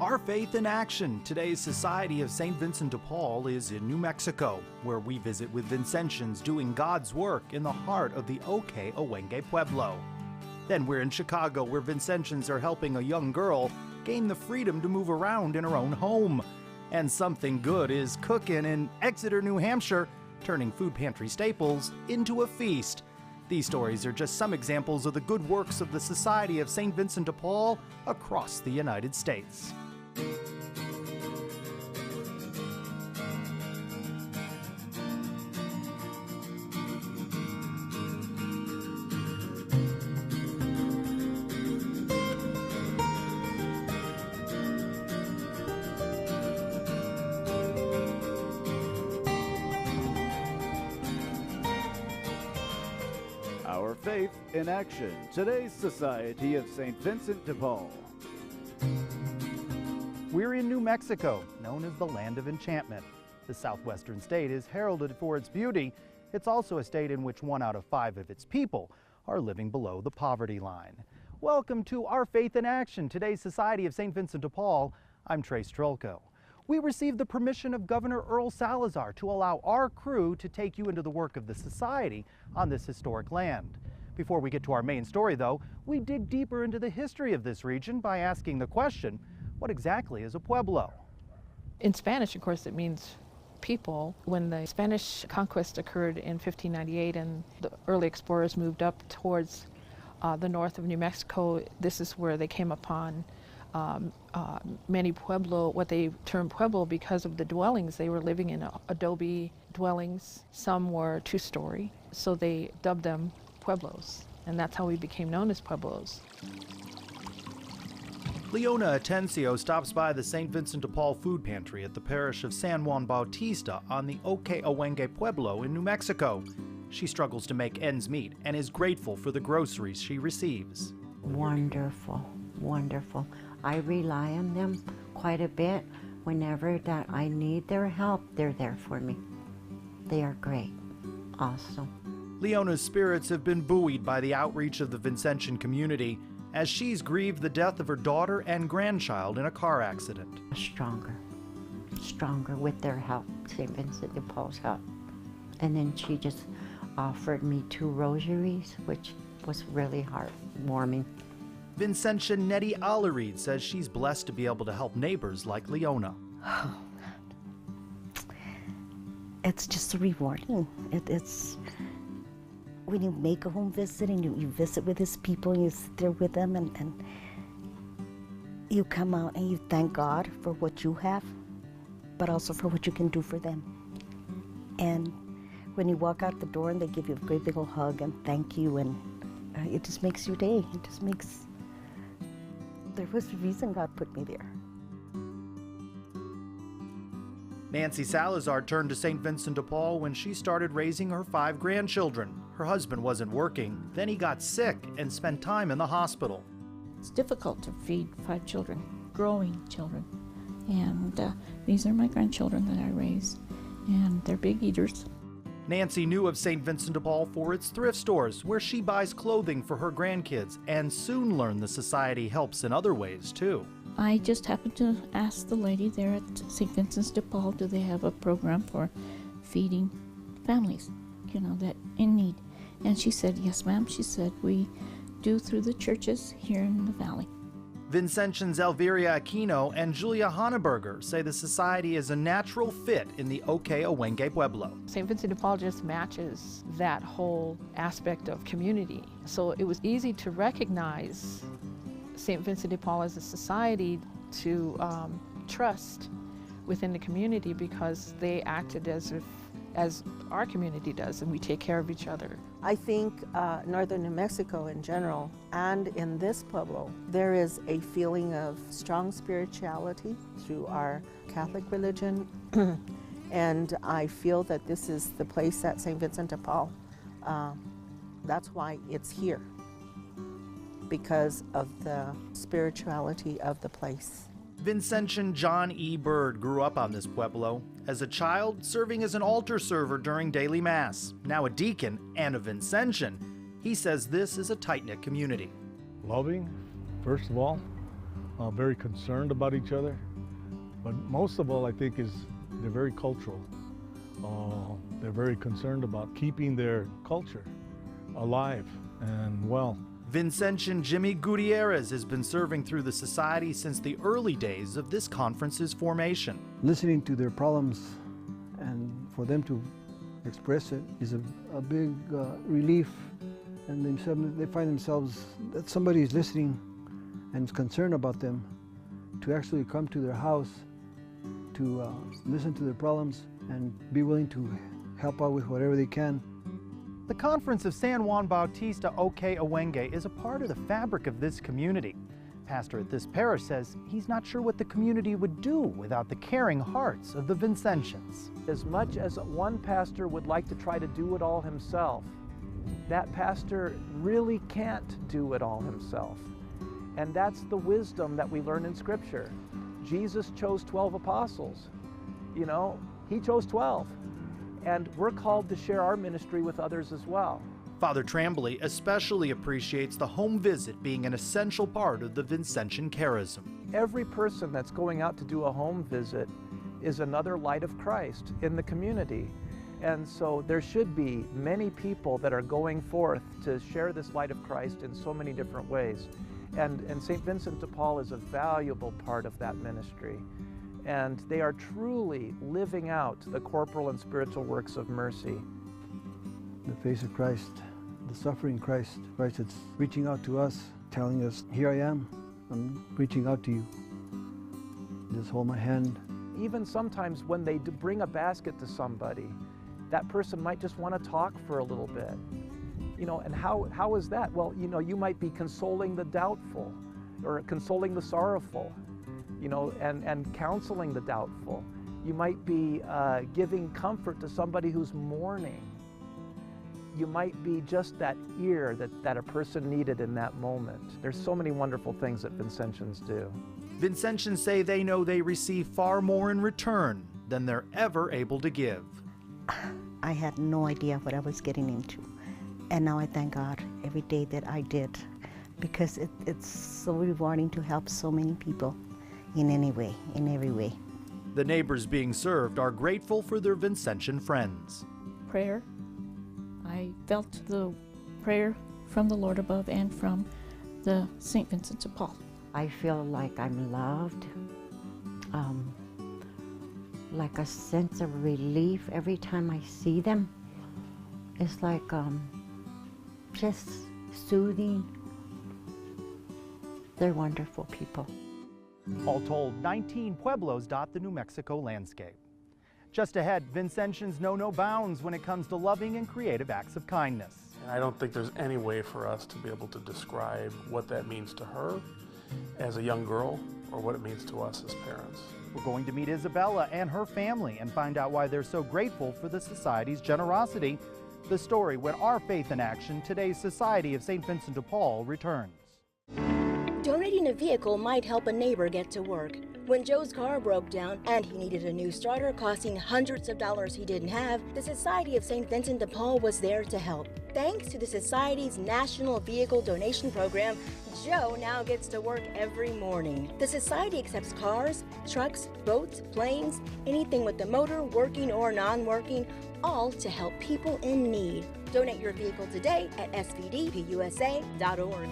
Our Faith in Action. Today's Society of St. Vincent de Paul is in New Mexico, where we visit with Vincentians doing God's work in the heart of the Owenge Pueblo. Then we're in Chicago, where Vincentians are helping a young girl gain the freedom to move around in her own home. And something good is cooking in Exeter, New Hampshire, turning food pantry staples into a feast. These stories are just some examples of the good works of the Society of St. Vincent de Paul across the United States. Our Faith in Action, today's Society of St. Vincent de Paul. We're in New Mexico, known as the Land of Enchantment. The southwestern state is heralded for its beauty. It's also a state in which 1 out of 5 of its people are living below the poverty line. Welcome to Our Faith in Action, today's Society of St. Vincent de Paul. I'm Trace Trolko. We received the permission of Governor Earl Salazar to allow our crew to take you into the work of the Society on this historic land. Before we get to our main story, though, we dig deeper into the history of this region by asking the question, what exactly is a pueblo? In Spanish, of course, it means people. When the Spanish conquest occurred in 1598 and the early explorers moved up towards the north of New Mexico, this is where they came upon many pueblo, what they termed pueblo because of the dwellings. They were living in adobe dwellings. Some were 2-story, so they dubbed them pueblos, and that's how we became known as pueblos. Leona Atencio stops by the St. Vincent de Paul food pantry at the parish of San Juan Bautista on the Owenge Pueblo in New Mexico. She struggles to make ends meet and is grateful for the groceries she receives. Wonderful, wonderful. I rely on them quite a bit. Whenever that I need their help, they're there for me. They are great. Awesome. Leona's spirits have been buoyed by the outreach of the Vincentian community as she's grieved the death of her daughter and grandchild in a car accident. Stronger with their help, St. Vincent de Paul's help. And then she just offered me 2 rosaries, which was really heartwarming. Vincentian NETTIE ALARID says she's blessed to be able to help neighbors like Leona. Oh, it's just rewarding. It's when you make a home visit and you visit with his people and you sit there with them and you come out and you thank God for what you have, but also for what you can do for them. And when you walk out the door and they give you a great big old hug and thank you, and it just makes your day. It just makes, there was a reason God put me there. Nancy Salazar turned to St. Vincent de Paul when she started raising her 5 grandchildren. Her husband wasn't working, then he got sick and spent time in the hospital. It's difficult to feed 5 children, growing children. And these are my grandchildren that I raise, and they're big eaters. Nancy knew of St. Vincent de Paul for its thrift stores, where she buys clothing for her grandkids, and soon learned the society helps in other ways, too. I just happened to ask the lady there at St. Vincent de Paul, do they have a program for feeding families, that in need? And she said, yes, ma'am. She said, we do through the churches here in the valley. Vincentians Elvira Aquino and Julia HONABERGER say the society is a natural fit in the Owenge Pueblo. St. Vincent de Paul just matches that whole aspect of community. So it was easy to recognize St. Vincent de Paul as a society to trust within the community, because they acted as our community does, and we take care of each other. I think northern New Mexico in general, and in this pueblo, there is a feeling of strong spirituality through our Catholic religion, and I feel that this is the place at St. Vincent de Paul. That's why it's here, because of the spirituality of the place. Vincentian John E. Bird grew up on this pueblo. As a child, serving as an altar server during daily mass. Now a deacon and a Vincentian, he says this is a tight-knit community. Loving, first of all, very concerned about each other. But most of all, I think, is they're very cultural. They're very concerned about keeping their culture alive and well. Vincentian Jimmy Gutierrez has been serving through the society since the early days of this conference's formation. Listening to their problems and for them to express it is a big relief, and they find themselves that somebody is listening and is concerned about them, to actually come to their house to listen to their problems and be willing to help out with whatever they can. The Conference of San Juan Bautista OK Owenge is a part of the fabric of this community. Pastor at this parish says he's not sure what the community would do without the caring hearts of the Vincentians. As much as one pastor would like to try to do it all himself, that pastor really can't do it all himself. And that's the wisdom that we learn in Scripture. Jesus chose 12 apostles. You know, he chose 12. And we're called to share our ministry with others as well. Father TRAMBLEY especially appreciates the home visit being an essential part of the Vincentian charism. Every person that's going out to do a home visit is another light of Christ in the community. And so there should be many people that are going forth to share this light of Christ in so many different ways. And St. Vincent de Paul is a valuable part of that ministry. And they are truly living out the corporal and spiritual works of mercy. The face of Christ, the suffering Christ, Christ that's reaching out to us, telling us, here I am, I'm reaching out to you. Just hold my hand. Even sometimes when they bring a basket to somebody, that person might just want to talk for a little bit. You know, and how is that? Well, you know, you might be consoling the doubtful or consoling the sorrowful, you know, and counseling the doubtful. You might be giving comfort to somebody who's mourning. You might be just that ear that a person needed in that moment. There's so many wonderful things that Vincentians do. Vincentians say they know they receive far more in return than they're ever able to give. I had no idea what I was getting into. And now I thank God every day that I did, because it's so rewarding to help so many people in any way, in every way. The neighbors being served are grateful for their Vincentian friends. Prayer. I felt the prayer from the Lord above and from the St. Vincent de Paul. I feel like I'm loved, like a sense of relief every time I see them. It's like just soothing. They're wonderful people. All told, 19 pueblos dot the New Mexico landscape. Just ahead, Vincentians know no bounds when it comes to loving and creative acts of kindness. And I don't think there's any way for us to be able to describe what that means to her as a young girl or what it means to us as parents. We're going to meet Isabella and her family and find out why they're so grateful for the Society's generosity. The story when our faith in action, today's Society of St. Vincent de Paul returns. Donating a vehicle might help a neighbor get to work. When Joe's car broke down and he needed a new starter costing hundreds of dollars he didn't have, the Society of St. Vincent de Paul was there to help. Thanks to the Society's National Vehicle Donation Program, Joe now gets to work every morning. The Society accepts cars, trucks, boats, planes, anything with the motor working or non-working, all to help people in need. Donate your vehicle today at svdpusa.org.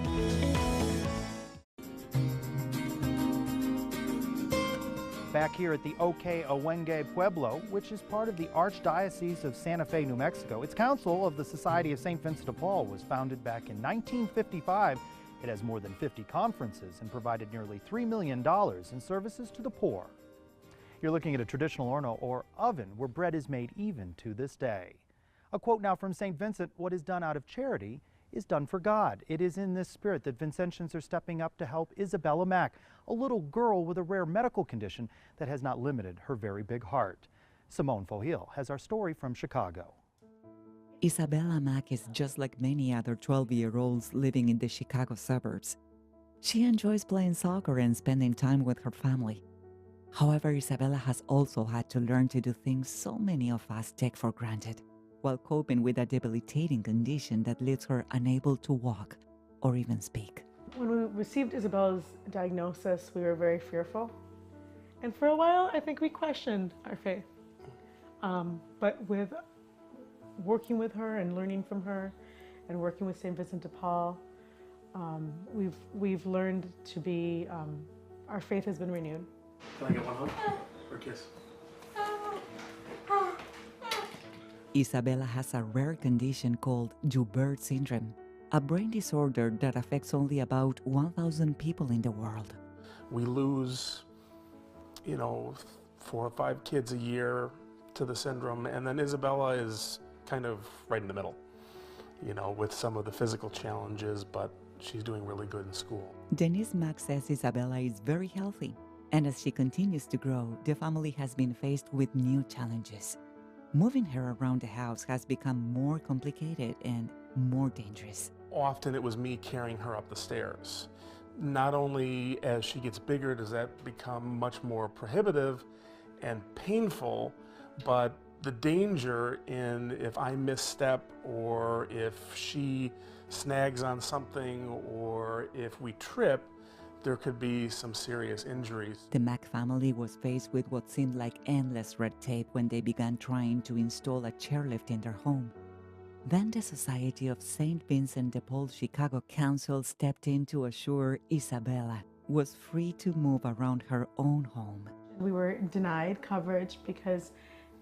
Back here at the OK Owenge Pueblo, which is part of the Archdiocese of Santa Fe, New Mexico, its council of the Society of St. Vincent de Paul was founded back in 1955. It has more than 50 conferences and provided nearly $3 million in services to the poor. You're looking at a traditional horno or oven where bread is made even to this day. A quote now from St. Vincent, "What is done out of charity is done for God." It is in this spirit that Vincentians are stepping up to help Isabella Mack, a little girl with a rare medical condition that has not limited her very big heart. Simone FOJGIEL has our story from Chicago. Isabella Mack is just like many other 12-year-olds living in the Chicago suburbs. She enjoys playing soccer and spending time with her family. However, Isabella has also had to learn to do things so many of us take for granted, while coping with a debilitating condition that leaves her unable to walk or even speak. When we received Isabella's diagnosis, we were very fearful. And for a while, I think we questioned our faith. But with working with her and learning from her and working with St. Vincent de Paul, we've learned to be, our faith has been renewed. Can I get one hug or a kiss? Isabella has a rare condition called Joubert syndrome, a brain disorder that affects only about 1,000 people in the world. We lose, 4 or 5 kids a year to the syndrome, and then Isabella is kind of right in the middle, with some of the physical challenges, but she's doing really good in school. Denise Mack says Isabella is very healthy, and as she continues to grow, the family has been faced with new challenges. Moving her around the house has become more complicated and more dangerous. Often it was me carrying her up the stairs. Not only as she gets bigger does that become much more prohibitive and painful, but the danger in if I misstep or if she snags on something or if we trip, there could be some serious injuries. The Mack family was faced with what seemed like endless red tape when they began trying to install a chairlift in their home. Then the Society of St. Vincent de Paul Chicago Council stepped in to assure Isabella was free to move around her own home. We were denied coverage because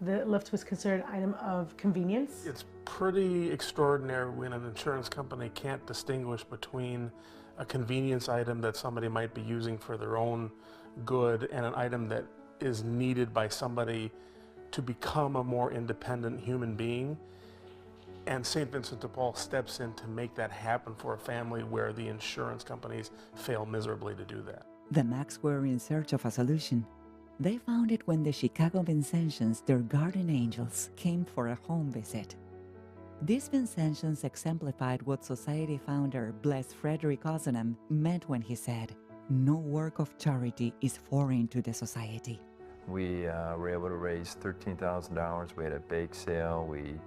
the lift was considered an item of convenience. It's pretty extraordinary when an insurance company can't distinguish between a convenience item that somebody might be using for their own good and an item that is needed by somebody to become a more independent human being. And St. Vincent de Paul steps in to make that happen for a family where the insurance companies fail miserably to do that. The Macks were in search of a solution. They found it when the Chicago Vincentians, their guardian angels, came for a home visit. These Vincentians exemplified what Society founder Blessed Frederick Ozanam meant when he said, "No work of charity is foreign to the Society." We were able to raise $13,000. We had a bake sale. We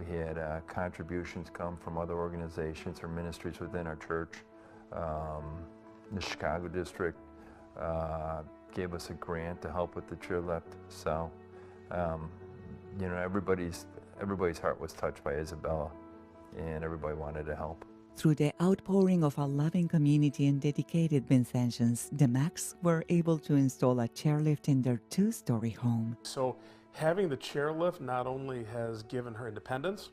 had contributions come from other organizations or ministries within our church. The Chicago district gave us a grant to help with the chairlift. So, everybody's heart was touched by Isabella, and everybody wanted to help. Through the outpouring of a loving community and dedicated Vincentians, the Macks were able to install a chairlift in their 2-story home. So having the chairlift not only has given her independence,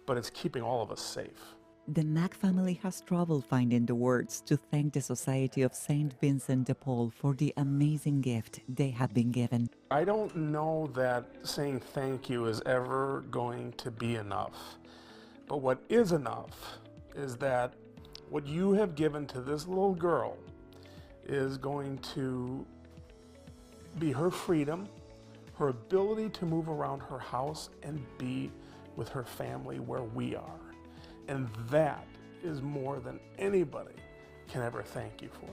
but it's keeping all of us safe. The Mack family has trouble finding the words to thank the Society of St. Vincent de Paul for the amazing gift they have been given. I don't know that saying thank you is ever going to be enough. But what is enough is that what you have given to this little girl is going to be her freedom, her ability to move around her house and be with her family where we are. And that is more than anybody can ever thank you for.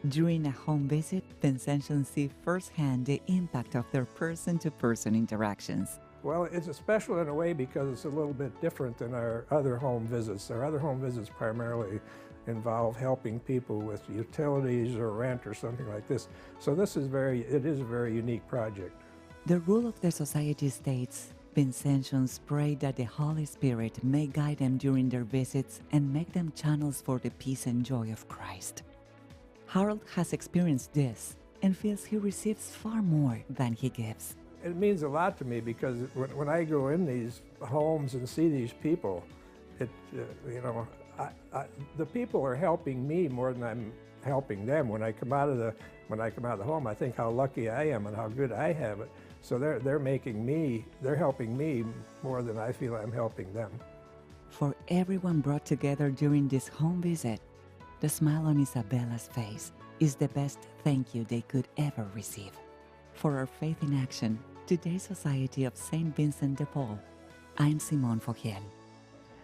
During a home visit, Vincentians see firsthand the impact of their person-to-person interactions. Well, it's special in a way because it's a little bit different than our other home visits. Our other home visits primarily involve helping people with utilities or rent or something like this. So it is a very unique project. The rule of the Society states, Vincentians pray that the Holy Spirit may guide them during their visits and make them channels for the peace and joy of Christ. Harold has experienced this and feels he receives far more than he gives. It means a lot to me because when I go in these homes and see these people, the people are helping me more than I'm helping them. When I come out of the home, I think how lucky I am and how good I have it. So they're helping me more than I feel I'm helping them. For everyone brought together during this home visit, the smile on Isabella's face is the best thank you they could ever receive. For our Faith in Action, today's Society of St. Vincent de Paul, I'm Simone FOJGIEL.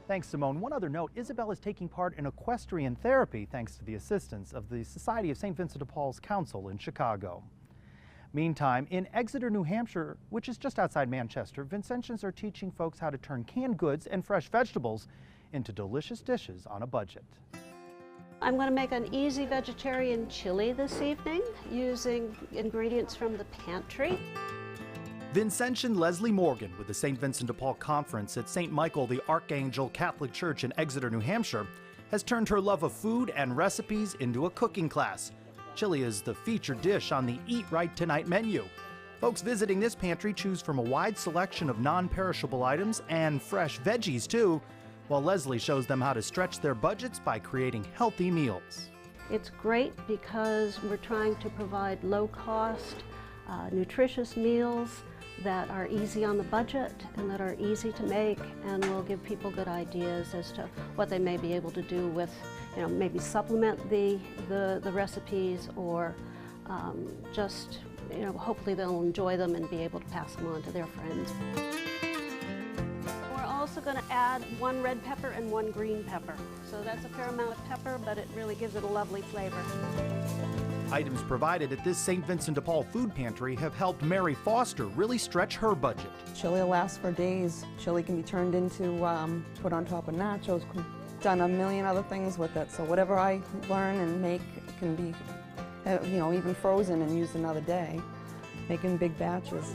Thanks, Simone. One other note, Isabella is taking part in equestrian therapy thanks to the assistance of the Society of St. Vincent de Paul's Council in Chicago. Meantime, in Exeter, New Hampshire, which is just outside Manchester, Vincentians are teaching folks how to turn canned goods and fresh vegetables into delicious dishes on a budget. I'm going to make an easy vegetarian chili this evening using ingredients from the pantry. Vincentian Leslie Morgan with the St. Vincent de Paul Conference at St. Michael the Archangel Catholic Church in Exeter, New Hampshire, has turned her love of food and recipes into a cooking class. Chili is the featured dish on the Eat Right Tonight menu. Folks visiting this pantry choose from a wide selection of non-perishable items and fresh veggies too, while Leslie shows them how to stretch their budgets by creating healthy meals. It's great because we're trying to provide low-cost, nutritious meals that are easy on the budget and that are easy to make, and will give people good ideas as to what they may be able to do with, maybe supplement the recipes, or just, hopefully they'll enjoy them and be able to pass them on to their friends. We're also going to add 1 red pepper and 1 green pepper. So that's a fair amount of pepper, but it really gives it a lovely flavor. Items provided at this St. Vincent de Paul food pantry have helped Mary Foster really stretch her budget. Chili will last for days. Chili can be turned into, put on top of nachos, done a million other things with it. So whatever I learn and make can be, even frozen and used another day, making big batches.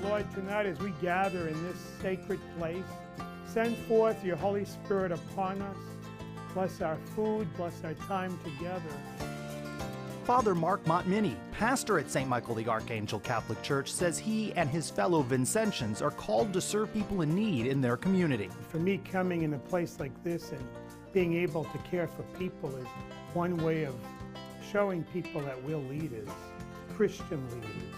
Lord, tonight as we gather in this sacred place, send forth your Holy Spirit upon us. Bless our food, bless our time together. Father Mark Montminy, pastor at St. Michael the Archangel Catholic Church, says he and his fellow Vincentians are called to serve people in need in their community. For me, coming in a place like this and being able to care for people is one way of showing people that we're leaders, Christian leaders,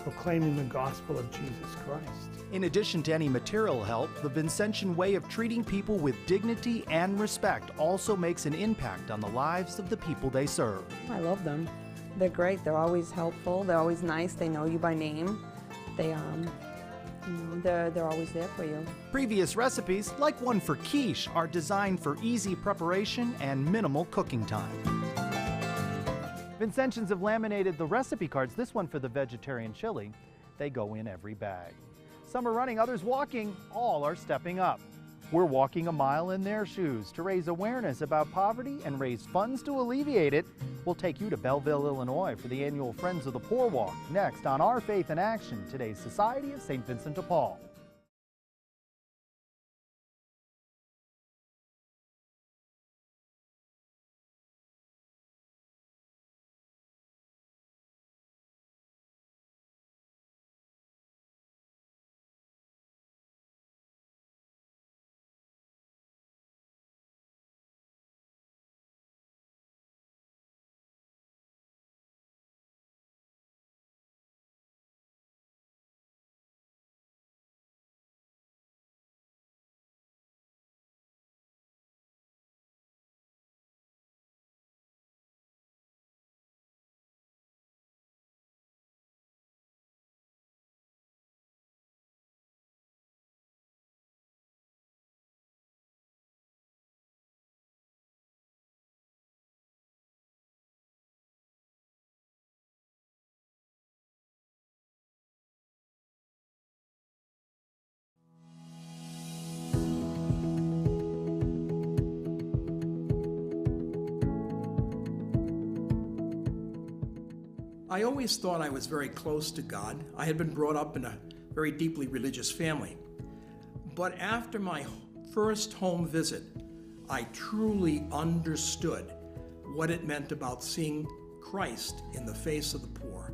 proclaiming the gospel of Jesus Christ. In addition to any material help, the Vincentian way of treating people with dignity and respect also makes an impact on the lives of the people they serve. I love them. They're great. They're always helpful. They're always nice. They know you by name. They're always there for you. Previous recipes, like one for quiche, are designed for easy preparation and minimal cooking time. Vincentians have laminated the recipe cards, this one for the vegetarian chili. They go in every bag. Some are running, others walking, all are stepping up. We're walking a mile in their shoes to raise awareness about poverty and raise funds to alleviate it. We'll take you to Belleville, Illinois for the annual Friends of the Poor Walk. Next on Our Faith in Action, today's Society of St. Vincent de Paul. I always thought I was very close to God. I had been brought up in a very deeply religious family. But after my first home visit, I truly understood what it meant about seeing Christ in the face of the poor.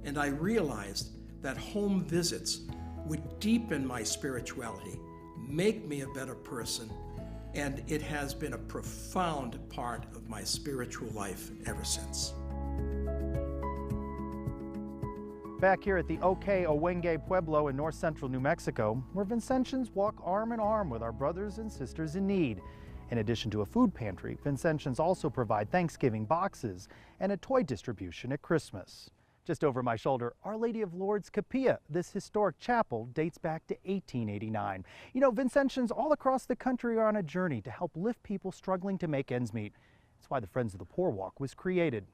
And I realized that home visits would deepen my spirituality, make me a better person, and it has been a profound part of my spiritual life ever since. Back here at the OK Owenge Pueblo in north central New Mexico, where Vincentians walk arm in arm with our brothers and sisters in need. In addition to a food pantry, Vincentians also provide Thanksgiving boxes and a toy distribution at Christmas. Just over my shoulder, Our Lady of Lourdes Capilla. This historic chapel dates back to 1889. You know, Vincentians all across the country are on a journey to help lift people struggling to make ends meet. That's why the Friends of the Poor Walk was created.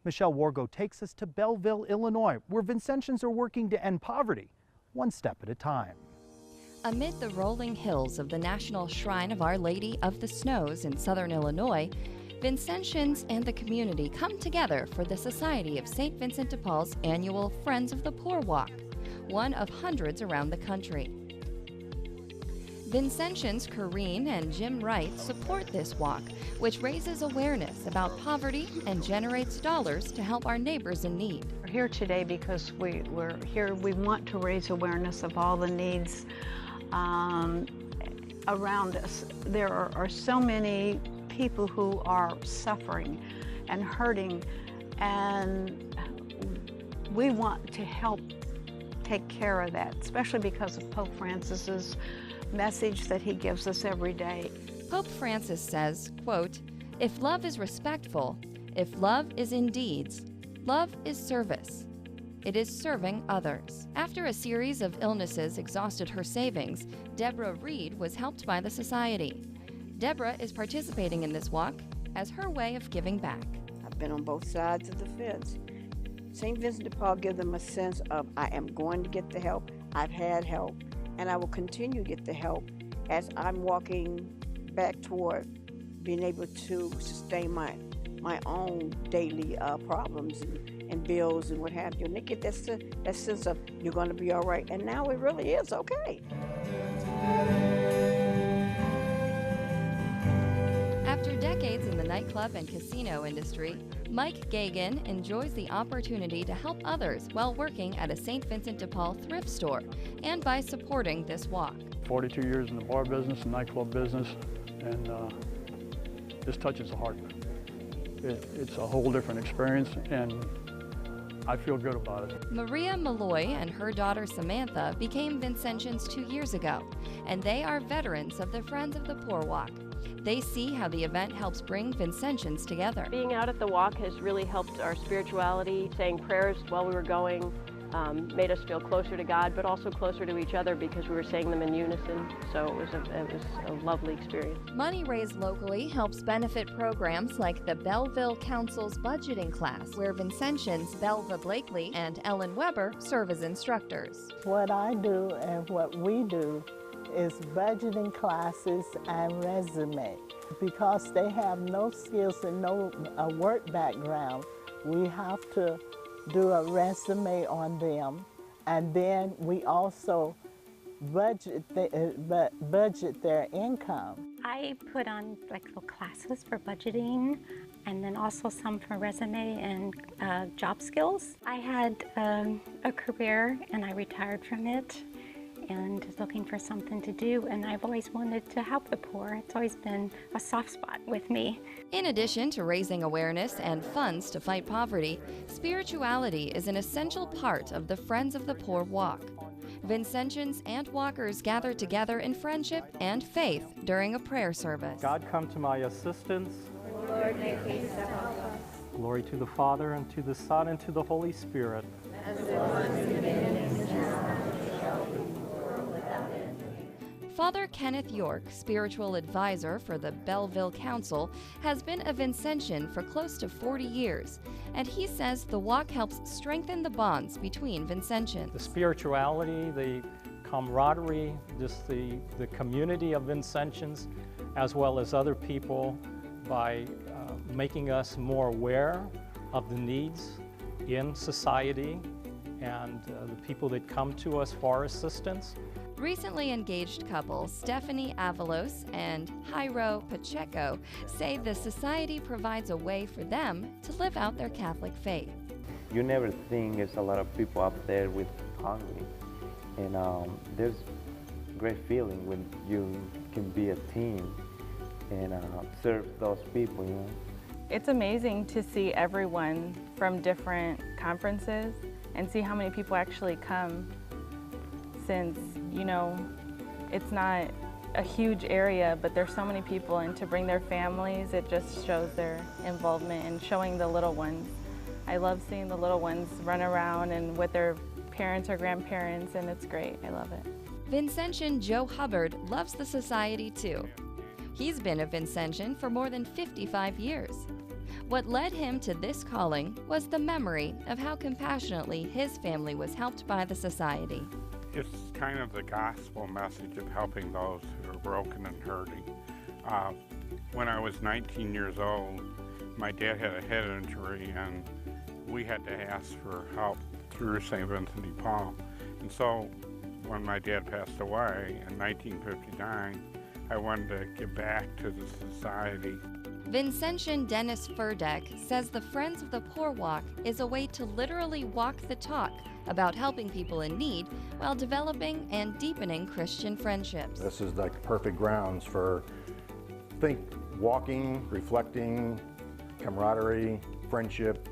Michelle Wargo takes us to Belleville, Illinois, where Vincentians are working to end poverty, one step at a time. Amid the rolling hills of the National Shrine of Our Lady of the Snows in southern Illinois, Vincentians and the community come together for the Society of St. Vincent de Paul's annual Friends of the Poor Walk, one of hundreds around the country. Vincentians Corrine and Jim Wright support this walk, which raises awareness about poverty and generates dollars to help our neighbors in need. We're here today because we're here. We want to raise awareness of all the needs around us. There are so many people who are suffering and hurting, and we want to help take care of that, especially because of Pope Francis's message that he gives us every day. Pope Francis says, quote, "If love is respectful, if love is in deeds, love is service. It is serving others." After a series of illnesses exhausted her savings, Deborah Reed was helped by the society. Deborah is participating in this walk as her way of giving back. I've been on both sides of the fence. St. Vincent de Paul gives them a sense of, I am going to get the help, I've had help, and I will continue to get the help as I'm walking back toward being able to sustain my own daily problems and bills and what have you. And they get that sense of, you're going to be all right. And now it really is okay. After decades in the nightclub and casino industry, Mike Gagan enjoys the opportunity to help others while working at a St. Vincent de Paul thrift store and by supporting this walk. 42 years in the bar business and nightclub business, and this touches the heart. It's a whole different experience, and I feel good about it. Maria Maloy and her daughter Samantha became Vincentians 2 years ago, and they are veterans of the Friends of the Poor Walk. They see how the event helps bring Vincentians together. Being out at the walk has really helped our spirituality. Saying prayers while we were going made us feel closer to God, but also closer to each other because we were saying them in unison. So it was a lovely experience. Money raised locally helps benefit programs like the Belleville Council's budgeting class, where Vincentians Belva Blakely and Ellen Weber serve as instructors. What I do and what we do is budgeting classes and resume. Because they have no skills and no work background, we have to do a resume on them, and then we also budget their income. I put on like little classes for budgeting and then also some for resume and job skills. I had a career and I retired from it and looking for something to do, and I've always wanted to help the poor. It's always been a soft spot with me. In addition to raising awareness and funds to fight poverty, spirituality is an essential part of the Friends of the Poor Walk. Vincentians and walkers gather together in friendship and faith during a prayer service. God, come to my assistance. Lord, make peace help us. Glory to the Father, and to the Son, and to the Holy Spirit. As it was in the beginning, is now, and shall be. Father Kenneth York, spiritual advisor for the Belleville Council, has been a Vincentian for close to 40 years, and he says the walk helps strengthen the bonds between Vincentians. The spirituality, the camaraderie, just the community of Vincentians, as well as other people, by making us more aware of the needs in society and the people that come to us for assistance. Recently engaged couples Stephanie Avalos and Jairo Pacheco say the society provides a way for them to live out their Catholic faith. You never think there's a lot of people out there with hungry, and there's a great feeling when you can be a team and serve those people, you know. It's amazing to see everyone from different conferences and see how many people actually come, since, you know, it's not a huge area, but there's so many people, and to bring their families, it just shows their involvement and showing the little ones. I love seeing the little ones run around and with their parents or grandparents, and it's great. I love it. Vincentian Joe Hubbard loves the society too. He's been a Vincentian for more than 55 years. What led him to this calling was the memory of how compassionately his family was helped by the society. It's kind of the gospel message of helping those who are broken and hurting. When I was 19 years old, my dad had a head injury and we had to ask for help through St. Vincent de Paul. And so when my dad passed away in 1959, I wanted to give back to the society. Vincentian Dennis Furdeck says the Friends of the Poor Walk is a way to literally walk the talk about helping people in need while developing and deepening Christian friendships. This is like perfect grounds for walking, reflecting, camaraderie, friendship,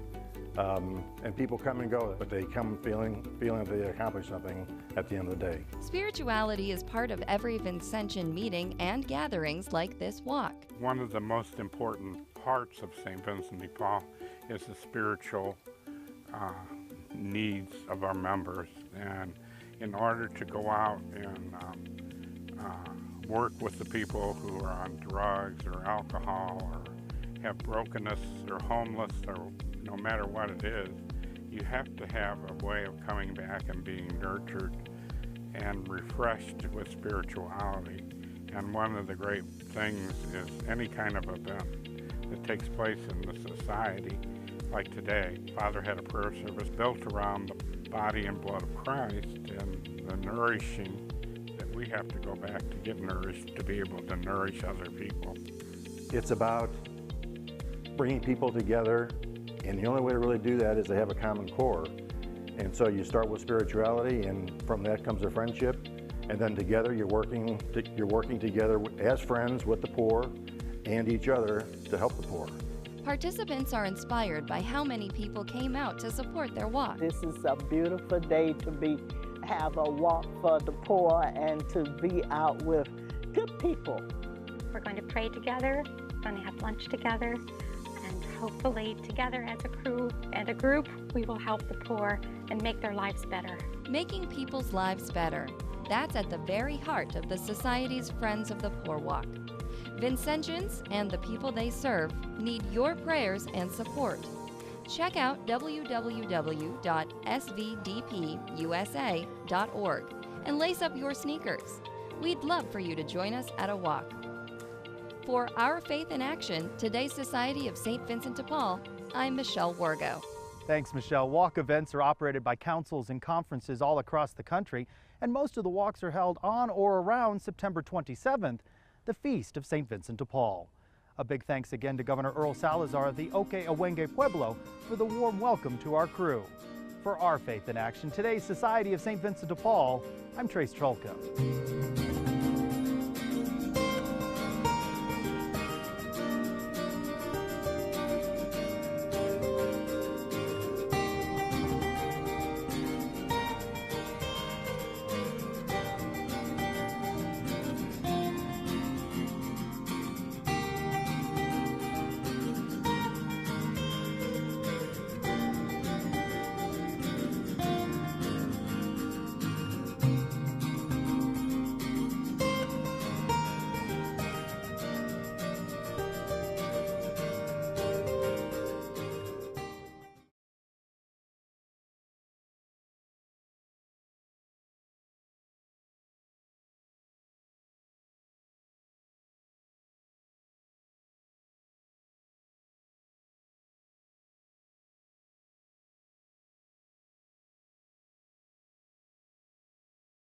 and people come and go, but they come feeling that they accomplished something at the end of the day. Spirituality is part of every Vincentian meeting and gatherings like this walk. One of the most important parts of St. Vincent de Paul is the spiritual needs of our members, and in order to go out and work with the people who are on drugs or alcohol or have brokenness or homeless or no matter what it is, you have to have a way of coming back and being nurtured and refreshed with spirituality. And one of the great things is any kind of event that takes place in the society. Like today, Father had a prayer service built around the body and blood of Christ and the nourishing that we have to go back to get nourished to be able to nourish other people. It's about bringing people together, and the only way to really do that is to have a common core. And so you start with spirituality, and from that comes a friendship, and then together you're working together as friends with the poor and each other to help the poor. Participants are inspired by how many people came out to support their walk. This is a beautiful day to have a walk for the poor and to be out with good people. We're going to pray together, we're going to have lunch together, and hopefully together as a crew and a group, we will help the poor and make their lives better. Making people's lives better. That's at the very heart of the Society's Friends of the Poor Walk. Vincentians and the people they serve need your prayers and support. Check out www.svdpusa.org and lace up your sneakers. We'd love for you to join us at a walk. For Our Faith in Action, today's Society of St. Vincent de Paul, I'm Michelle Wargo. Thanks, Michelle. Walk events are operated by councils and conferences all across the country, and most of the walks are held on or around September 27th, the Feast of St. Vincent de Paul. A big thanks again to Governor Earl Salazar of the Oque Awenge Pueblo for the warm welcome to our crew. For Our Faith in Action, today's Society of St. Vincent de Paul, I'm Trace Trolka.